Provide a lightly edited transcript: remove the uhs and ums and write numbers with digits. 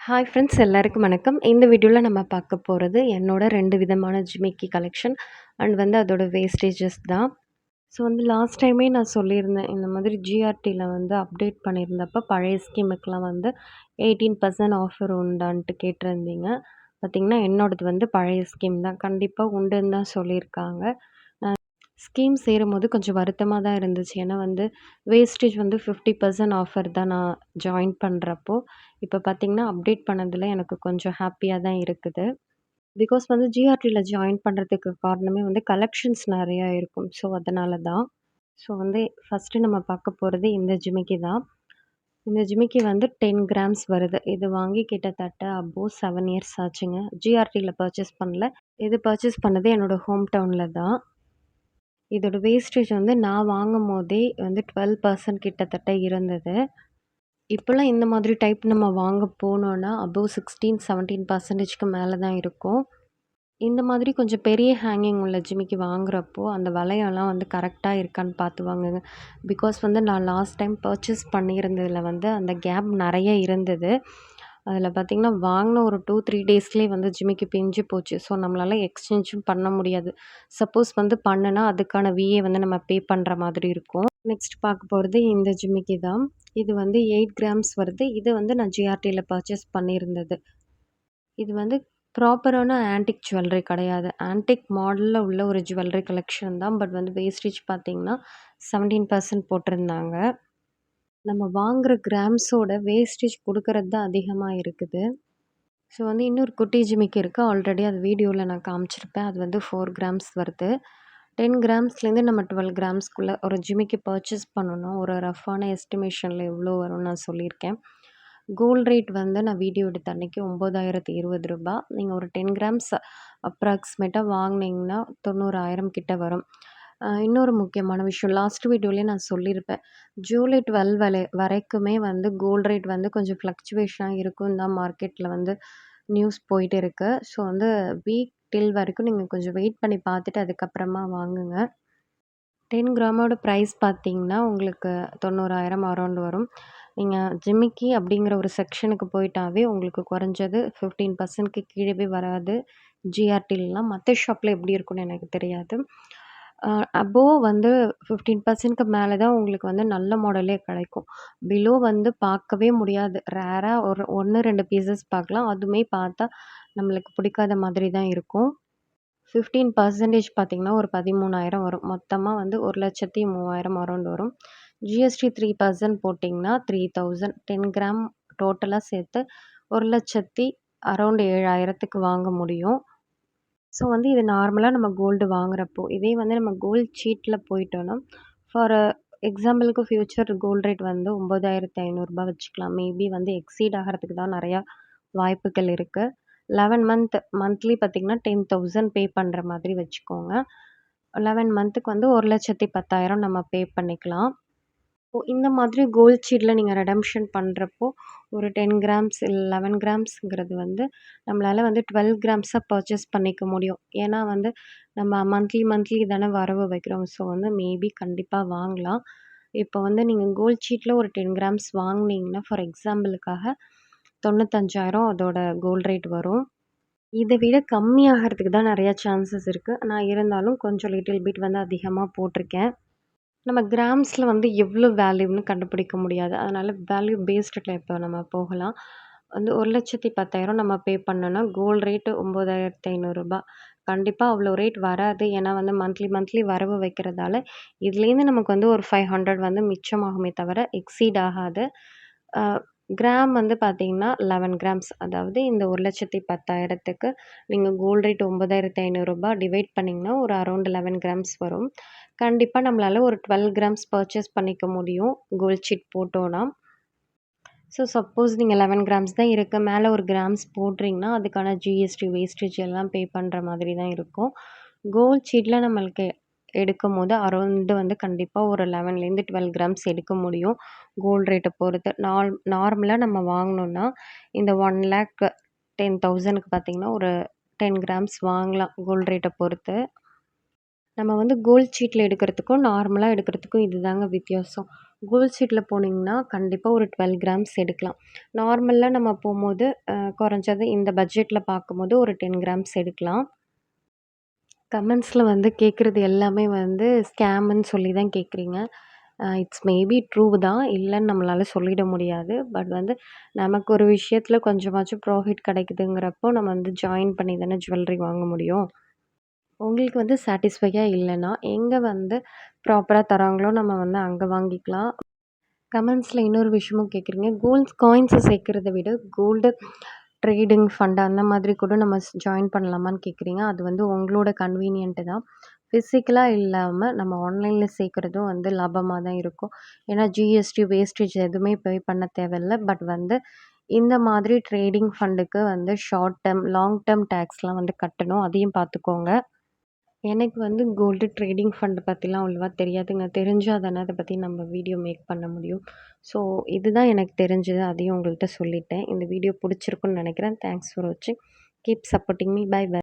Hi friends எல்லாருக்கும் வணக்கம். இந்த வீடியோவில் நம்ம பார்க்க போகிறது என்னோட 2 விதமான ஜிமிக்கி கலெக்ஷன் அண்ட் அதோட வேஸ்டேஜஸ் தான். ஸோ லாஸ்ட் டைமே நான் சொல்லியிருந்தேன். இந்த மாதிரி ஜிஆர்டியில் அப்டேட் பண்ணியிருந்தப்போ பழைய ஸ்கீமுக்கெலாம் 18% ஆஃபர் உண்டான்ட்டு கேட்டிருந்தீங்க. பார்த்திங்கன்னா என்னோடது பழைய ஸ்கீம் தான். கண்டிப்பாக உண்டுன்னு தான் சொல்லியிருக்காங்க. ஸ்கீம் சேரும்போது கொஞ்சம் வருத்தமாக தான் இருந்துச்சு. ஏன்னா வேஸ்டேஜ் 50% ஆஃபர் தான் நான் ஜாயின் பண்ணுறப்போ. இப்போ பார்த்திங்கன்னா அப்டேட் பண்ணதில எனக்கு கொஞ்சம் ஹாப்பியாக தான் இருக்குது. பிகாஸ் ஜிஆர்டியில் ஜாயின் பண்ணுறதுக்கு காரணமே கலெக்ஷன்ஸ் நிறையா இருக்கும். ஸோ அதனால தான். ஸோ ஃபஸ்ட்டு நம்ம பார்க்க போகிறது இந்த ஜிமிக்கி தான். இந்த ஜிமிக்கி 10 கிராம்ஸ் வருது. இது வாங்கி கிட்டத்தட்ட அபோவ் 7 இயர்ஸ் ஆச்சுங்க. ஜிஆர்டியில் பர்ச்சேஸ் பண்ணல. இது பர்ச்சேஸ் பண்ணது என்னோட ஹோம் டவுனில் தான். இதோட வேஸ்டேஜ் நான் வாங்கும்போதே 12% கிட்டத்தட்ட இருந்தது. இப்போலாம் இந்த மாதிரி டைப் நம்ம வாங்க போனோம்னா அபோவ் 16, 17%க்கு மேல தான் இருக்கும். இந்த மாதிரி கொஞ்சம் பெரிய ஹேங்கிங் உள்ள ஜிமிக்கி வாங்குறப்போ அந்த வளையம்லாம் கரெக்ட்டா இருக்கான்னு பார்த்து வாங்குங்க. பிகாஸ் நான் லாஸ்ட் டைம் பர்ச்சேஸ் பண்ணியிருந்ததில அந்த கேப் நெறைய இருந்தது. அதில பார்த்திங்கன்னா வாங்கின ஒரு 2, 3 டேஸ்லேயே ஜிமிக்கி பிஞ்சு போச்சு. ஸோ நம்மளால எக்ஸ்சேஞ்சும் பண்ண முடியாது. சப்போஸ் பண்ணுனா அதுக்கான விஏ நம்ம பே பண்ணுற மாதிரி இருக்கும். நெக்ஸ்ட் பார்க்க போகிறது இந்த ஜிமிக்கி தான். இது 8 கிராம்ஸ் வருது. இது நான் ஜிஆர்டியில் பர்ச்சேஸ் பண்ணியிருந்தது. இது ப்ராப்பரான ஆன்டிக் ஜுவல்லரி கிடையாது. ஆன்டிக் மாடலில் உள்ள ஒரு ஜுவல்லரி கலெக்ஷன் தான். பட் வேஸ்டேஜ் பார்த்திங்கன்னா 17% போட்டிருந்தாங்க. நம்ம வாங்குகிற கிராம்ஸோட வேஸ்டேஜ் கொடுக்கறது தான் அதிகமாக இருக்குது. ஸோ இன்னொரு குட்டி ஜிமிக்கி இருக்குது. ஆல்ரெடி அது வீடியோவில் நான் காமிச்சிருப்பேன். அது 4 கிராம்ஸ் வருது. 10 கிராம்ஸ்லேருந்து நம்ம 12 கிராம்ஸ்க்குள்ளே ஒரு ஜிமிக்கி பர்ச்சேஸ் பண்ணணும். ஒரு ரஃப்பான எஸ்டிமேஷனில் எவ்வளோ வரும்னு நான் சொல்லியிருக்கேன். கோல்ட் ரேட் நான் வீடியோ எடுத்த அன்றைக்கி ரூ. 9,020. நீங்கள் ஒரு 10 கிராம்ஸ் அப்ராக்சிமேட்டாக வாங்கினீங்கன்னா 90,000 கிட்ட வரும். இன்னொரு முக்கியமான விஷயம் லாஸ்ட் வீடியோலேயே நான் சொல்லியிருப்பேன். ஜூலை 12 வரைக்குமே கோல்ட் ரேட் கொஞ்சம் ஃப்ளக்சுவேஷனாக இருக்கும் தான் மார்க்கெட்டில் நியூஸ் போயிட்டு இருக்கு. ஸோ வீக் டில் வரைக்கும் நீங்கள் கொஞ்சம் வெயிட் பண்ணி பார்த்துட்டு அதுக்கப்புறமா வாங்குங்க. 10 கிராமோட ப்ரைஸ் பார்த்தீங்கன்னா உங்களுக்கு 90,000 அரௌண்ட் வரும். நீங்கள் ஜிமிக்கி அப்படிங்கிற ஒரு செக்ஷனுக்கு போயிட்டாவே உங்களுக்கு குறைஞ்சது 15%க்கு கீழவே வராது. ஜிஆர்டிலலாம் மற்ற ஷாப்பில் எப்படி இருக்குன்னு எனக்கு தெரியாது. அபோவ் 15%க்கு மேலே தான் உங்களுக்கு நல்ல மாடலே கிடைக்கும். பிலோ பார்க்கவே முடியாது. ரேராக ஒரு 1, 2 பீசஸ் பார்க்கலாம். அதுவுமே பார்த்தா நம்மளுக்கு பிடிக்காத மாதிரி தான் இருக்கும். 15% பார்த்தீங்கன்னா ஒரு 13,000 வரும். மொத்தமாக 1,03,000 அரௌண்ட் வரும். ஜிஎஸ்டி 3% போட்டிங்கன்னா 3,000. 10 கிராம் டோட்டலாக சேர்த்து 1,00,000 அரௌண்ட் 7,000க்கு வாங்க முடியும். ஸோ இது நார்மலாக நம்ம கோல்டு வாங்குறப்போ. இதே நம்ம கோல்ட் சீட்டில் போயிட்டோன்னா ஃபார் எக்ஸாம்பிளுக்கு ஃப்யூச்சர் கோல்ட் ரேட் 9,500 வச்சுக்கலாம். மேபி எக்ஸீட் ஆகிறதுக்கு தான் நிறையா வாய்ப்புகள் இருக்குது. 11 மந்த்லி பார்த்திங்கன்னா 10,000 பே பண்ணுற மாதிரி வச்சுக்கோங்க. 11 மந்த்துக்கு 1,10,000 நம்ம பே பண்ணிக்கலாம். இந்த மாதிரி கோல்ட் சீட்டில் நீங்கள் ரெடம்ஷன் பண்ணுறப்போ ஒரு 10 கிராம்ஸ் 11 கிராம்ஸுங்கிறது நம்மளால் 12 கிராம்ஸாக பர்ச்சேஸ் பண்ணிக்க முடியும். ஏன்னா நம்ம மந்த்லி தானே வரவு வைக்கிறோம். ஸோ மேபி கண்டிப்பாக வாங்கலாம். இப்போ நீங்கள் கோல்ட் சீட்டில் ஒரு 10 கிராம்ஸ் வாங்கினீங்கன்னா ஃபார் எக்ஸாம்பிளுக்காக 95,000 அதோட கோல்ட் ரேட் வரும். இதை விட கம்மியாகிறதுக்கு தான் நிறையா சான்சஸ் இருக்குது. நான் இருந்தாலும் கொஞ்சம் லிட்டில் பிட் அதிகமாக போட்டிருக்கேன். நம்ம கிராம்ஸில் எவ்வளோ வேல்யூன்னு கண்டுபிடிக்க முடியாது. அதனால் வேல்யூ பேஸ்டில் இப்போ நம்ம போகலாம். 1,10,000 நம்ம பே பண்ணோன்னா கோல்ட் ரேட்டு 9,500. கண்டிப்பாக அவ்வளோ ரேட் வராது. ஏன்னா மந்த்லி வரவு வைக்கிறதால இதுலேருந்து நமக்கு ஒரு 500 மிச்சமாகுமே தவிர எக்ஸீட் ஆகாது. கிராம் பார்த்தீங்கன்னா 11 கிராம்ஸ். அதாவது இந்த 1,10,000க்கு நீங்கள் கோல்ட் ரேட் 9,500 டிவைட் பண்ணிங்கன்னா ஒரு அரௌண்ட் 11 கிராம்ஸ் வரும். கண்டிப்பாக நம்மளால் ஒரு 12 கிராம்ஸ் பர்ச்சேஸ் பண்ணிக்க முடியும் கோல்ட் சீட் போட்டோன்னா. ஸோ சப்போஸ் நீங்கள் 11 கிராம்ஸ் தான் இருக்குது, மேலே ஒரு கிராம்ஸ் போடுறீங்கன்னா அதுக்கான ஜிஎஸ்டி வேஸ்டேஜ் எல்லாம் பே பண்ணுற மாதிரி தான் இருக்கும். கோல்ட் சீட்டில் நம்மளுக்கு எடுக்கும்போது அரௌண்டு கண்டிப்பாக ஒரு 11லேருந்து 12 கிராம்ஸ் எடுக்க முடியும் கோல்ட் ரேட்டை பொறுத்து. நார்மலாக நம்ம வாங்கினோன்னா இந்த 1,10,000க்கு பார்த்திங்கன்னா ஒரு 10 கிராம்ஸ் வாங்கலாம் கோல்ட் ரேட்டை பொறுத்து. நம்ம வந்து கோல்ட் ஷீட்ல எடுக்கிறதுக்கும், நார்மலா எடுக்கிறதுக்கும் இதுதாங்க வித்தியாசம். கோல்ட் ஷீட்ல போனீங்கன்னா, கண்டிப்பா ஒரு 12 கிராம்ஸ் எடுக்கலாம். நார்மலா நம்ம போம்போது, குறைஞ்சது இந்த பட்ஜெட்ல பார்க்கும்போது ஒரு 10 கிராம்ஸ் எடுக்கலாம். கமெண்ட்ஸ்ல வந்து கேட்குறது எல்லாமே வந்து ஸ்கேம்ன்னு சொல்லி தான் கேட்குறீங்க. இட்ஸ் மேபி ட்ரூ தான். இல்லன்னு நம்மளால சொல்லிட முடியாது. பட் வந்து நமக்கு ஒரு விஷயத்துல கொஞ்சமாச்சும் ப்ராஃபிட் கிடைக்குதுங்கிறப்போ, நம்ம வந்து ஜாயின் பண்ணி தானே ஜுவல்லரி வாங்க முடியும். உங்களுக்கு வந்து சாட்டிஸ்ஃபையா இல்லன்னா, எங்க வந்து ப்ராப்பரா தராங்களோ நம்ம வந்து அங்க வாங்கிக்கலாம். கமெண்ட்ஸ்ல இன்னொரு விஷயமும் கேட்குறீங்க. காயின்ஸ சேர்க்கிறத விட கோல்டு ட்ரேடிங் ஃபண்ட் அந்த மாதிரி கூட நம்ம ஜாயின் பண்ணலாமான்னு கேட்குறீங்க. அது வந்து உங்களோட கன்வீனியன்ட் தான். ஃபிசிக்கலா இல்லாம நம்ம ஆன்லைன்ல சேர்க்கிறதும் வந்து லாபமா தான் இருக்கும். ஏன்னா ஜிஎஸ்டி, வேஸ்டேஜ் எதுவுமே பே பண்ண தேவையில்ல. பட் வந்து இந்த மாதிரி ட்ரேடிங் ஃபண்டுக்கு வந்து ஷார்ட் டெர்ம், லாங் டெர்ம் டேக்ஸ்லாம் வந்து கட்டணும். அதையும் பார்த்துக்கோங்க. எனக்கு வந்து கோல்டு ட்ரேடிங் ஃபண்ட் பத்திலாம் அவ்வளவா தெரியாதுங்க. தெரிஞ்சா தானே அத பத்தி நம்ம வீடியோ மேக் பண்ண முடியும். ஸோ இதுதான் எனக்கு தெரிஞ்சது. அதையும் உங்கள்ட்ட சொல்லிட்டேன். இந்த வீடியோ புடிச்சிருக்கும்னு நெனைக்கிறேன். தேங்க்ஸ் ஃபார் வாட்சிங். Keep supporting me. Bye by.